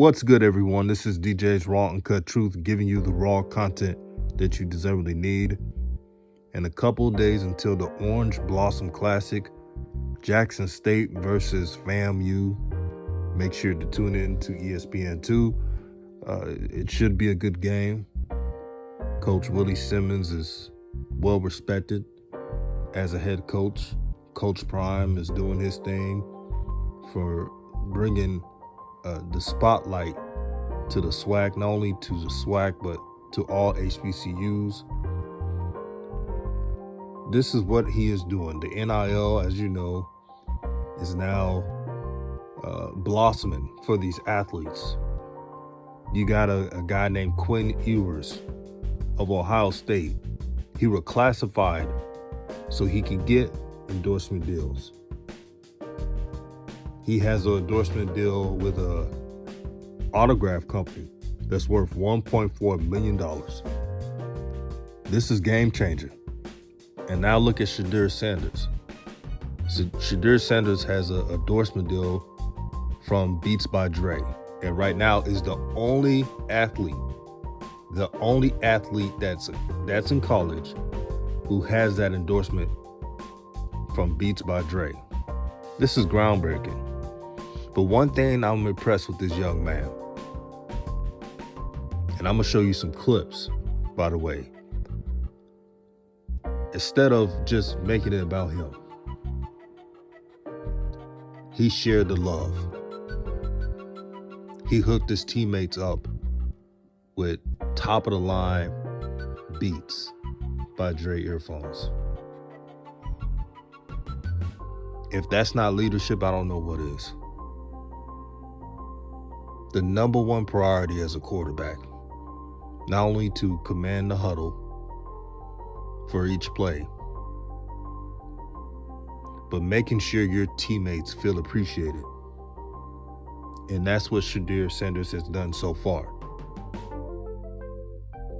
What's good, everyone? This is DJ's Raw Uncut Truth, giving you the raw content that you deservedly need. In a couple of days until the Orange Blossom Classic, Jackson State versus FAMU. Make sure to tune in to ESPN2. It should be a good game. Coach Willie Simmons is well respected as a head coach. Coach Prime is doing his thing for bringing the spotlight to the SWAC, not only to the SWAC, but to all HBCUs. This is what he is doing. The NIL, as you know, is now blossoming for these athletes. You got a guy named Quinn Ewers of Ohio State. He reclassified so he can get endorsement deals. He has an endorsement deal with a autograph company that's worth $1.4 million. This is game changing. And now look at Shedeur Sanders. So Shedeur Sanders has an endorsement deal from Beats by Dre. And right now is the only athlete that's in college who has that endorsement from Beats by Dre. This is groundbreaking. But one thing I'm impressed with this young man, and I'm gonna show you some clips, by the way, instead of just making it about him, he shared the love. He hooked his teammates up with top of the line Beats by Dre earphones. If that's not leadership, I don't know what is. The number one priority as a quarterback, not only to command the huddle for each play, but making sure your teammates feel appreciated. And that's what Shedeur Sanders has done so far.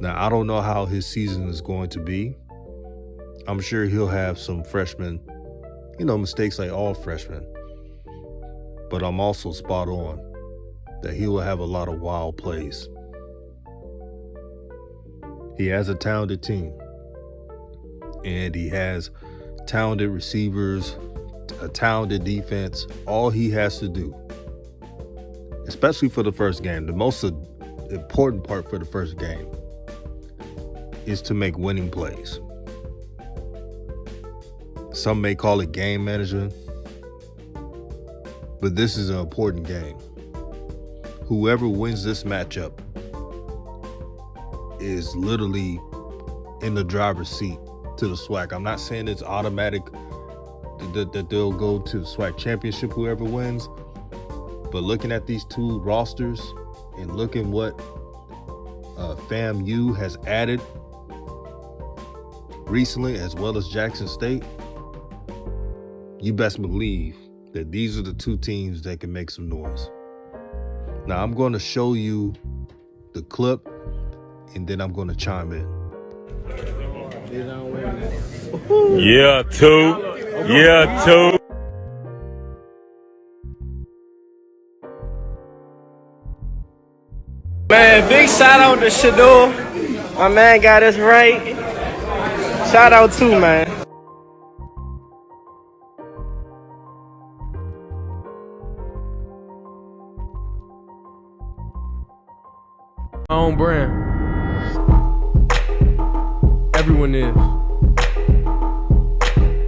Now, I don't know how his season is going to be. I'm sure he'll have some freshman, mistakes like all freshmen. But I'm also spot on that he will have a lot of wild plays. He has a talented team. And he has talented receivers, a talented defense. All he has to do, especially for the first game, the most important part for the first game, is to make winning plays. Some may call it game management, but this is an important game. Whoever wins this matchup is literally in the driver's seat to the SWAC. I'm not saying it's automatic that they'll go to the SWAC championship, whoever wins, but looking at these two rosters and looking what FAMU has added recently, as well as Jackson State, you best believe that these are the two teams that can make some noise. Now, I'm going to show you the clip, and then I'm going to chime in. Yeah, two. Man, big shout out to Shedeur. My man got us right. Shout out too, man. My own brand. Everyone is.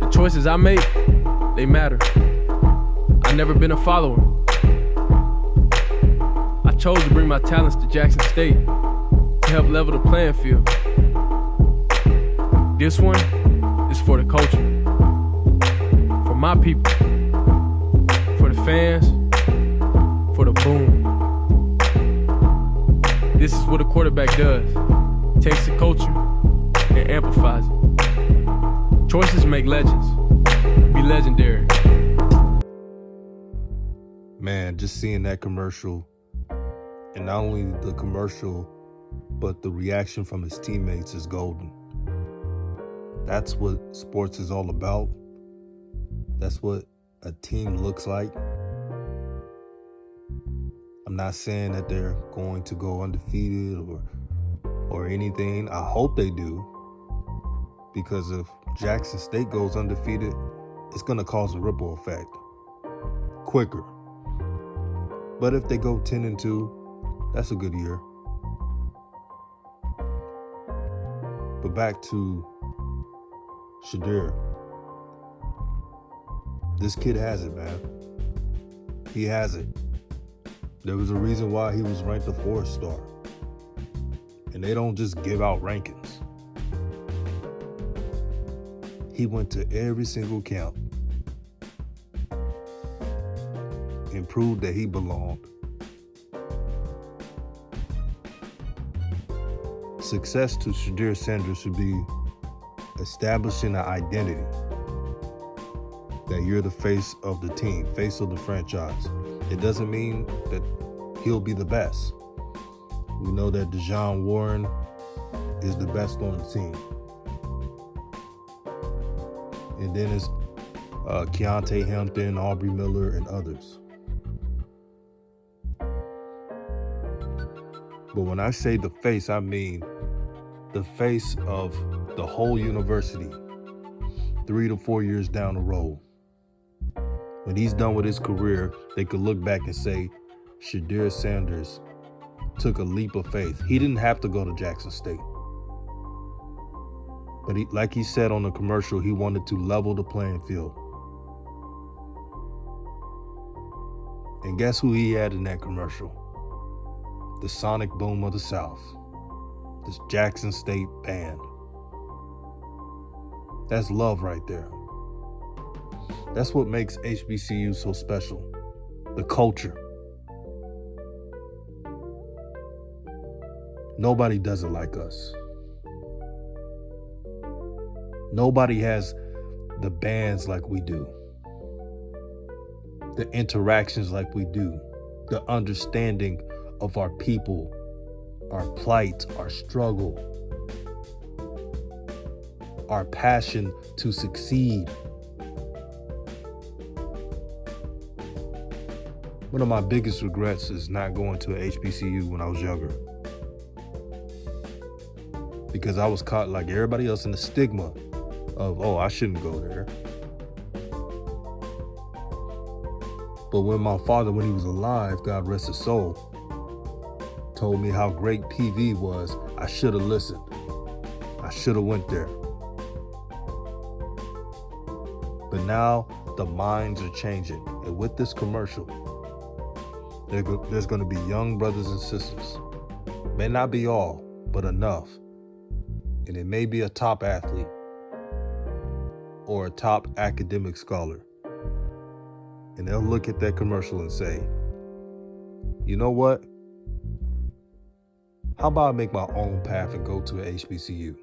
The choices I make, they matter. I've never been a follower. I chose to bring my talents to Jackson State to help level the playing field. This one is for the culture, for my people, for the fans, for the boom. This is what a quarterback does. Takes the culture and amplifies it. Choices make legends. Be legendary. Man, just seeing that commercial, and not only the commercial, but the reaction from his teammates is golden. That's what sports is all about. That's what a team looks like. I'm not saying that they're going to go undefeated or anything. I hope they do, because if Jackson State goes undefeated, it's going to cause a ripple effect quicker. But if they go 10-2, that's a good year. But back to Shedeur. This kid has it, man. He has it. There was a reason why he was ranked a 4-star. And they don't just give out rankings. He went to every single camp and proved that he belonged. Success to Shedeur Sanders should be establishing an identity that you're the face of the team, face of the franchise. It doesn't mean that he'll be the best. We know that Dejon Warren is the best on the team. And then it's Keontae Hampton, Aubrey Miller, and others. But when I say the face, I mean the face of the whole university 3 to 4 years down the road. When he's done with his career, they could look back and say, Shedeur Sanders took a leap of faith. He didn't have to go to Jackson State. But like he said on the commercial, he wanted to level the playing field. And guess who he had in that commercial? The sonic boom of the South. This Jackson State band. That's love right there. That's what makes HBCU so special. The culture. Nobody does it like us. Nobody has the bands like we do. The interactions like we do. The understanding of our people, our plight, our struggle, our passion to succeed. One of my biggest regrets is not going to a HBCU when I was younger, because I was caught like everybody else in the stigma of, oh, I shouldn't go there. But when my father, when he was alive, God rest his soul, told me how great PV was, I should have listened. I should have went there. But now the minds are changing. And with this commercial, there's going to be young brothers and sisters. May not be all, but enough. And it may be a top athlete or a top academic scholar. And they'll look at that commercial and say, you know what? How about I make my own path and go to a HBCU?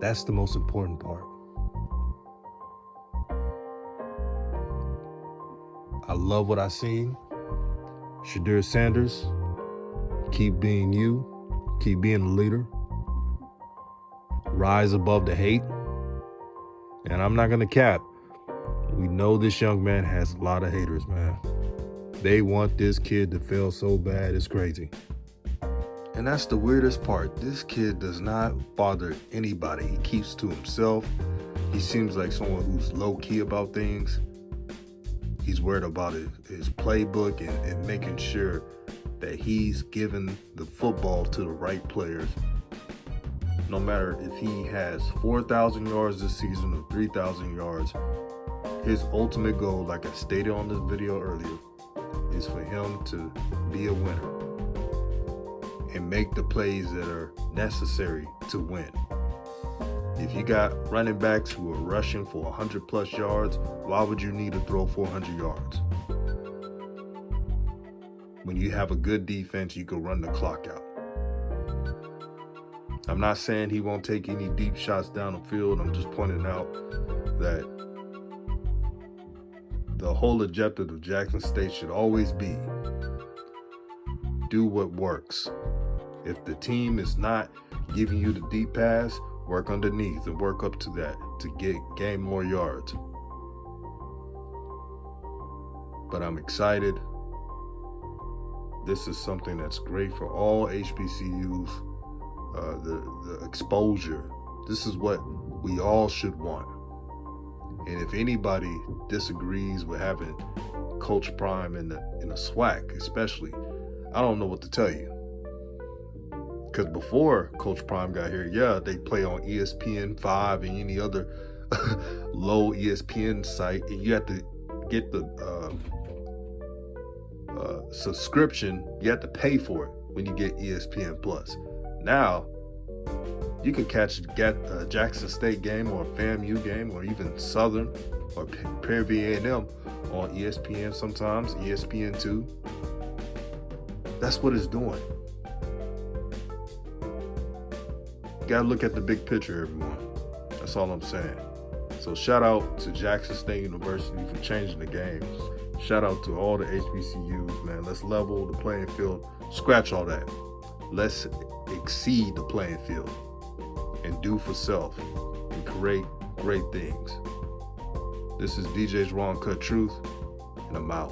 That's the most important part. I love what I seen. Shedeur Sanders, keep being you. Keep being a leader. Rise above the hate. And I'm not going to cap. We know this young man has a lot of haters, man. They want this kid to fail so bad, it's crazy. And that's the weirdest part. This kid does not bother anybody. He keeps to himself. He seems like someone who's low-key about things. He's worried about his playbook and making sure that he's giving the football to the right players. No matter if he has 4,000 yards this season or 3,000 yards, his ultimate goal, like I stated on this video earlier, is for him to be a winner and make the plays that are necessary to win. If you got running backs who are rushing for 100 plus yards, why would you need to throw 400 yards? When you have a good defense, you can run the clock out. I'm not saying he won't take any deep shots down the field. I'm just pointing out that the whole objective of Jackson State should always be do what works. If the team is not giving you the deep pass, work underneath and work up to that to gain more yards. but I'm excited. This is something that's great for all HBCUs. The exposure. This is what we all should want. And if anybody disagrees with having Coach Prime in the SWAC, especially, I don't know what to tell you. Because before Coach Prime got here, yeah, they play on ESPN 5 and any other low ESPN site, and you have to get the subscription. You have to pay for it when you get ESPN Plus. Now, you can catch a Jackson State game or a FAMU game or even Southern or Prairie View A&M on ESPN sometimes, ESPN2. That's what it's doing. You gotta look at the big picture, everyone. That's all I'm saying. So shout out to Jackson State University for changing the game. Shout out to all the HBCUs, man. Let's level the playing field. Scratch all that. Let's exceed the playing field and do for self and create great things. This is DJ's Raw Uncut Truth, and I'm out.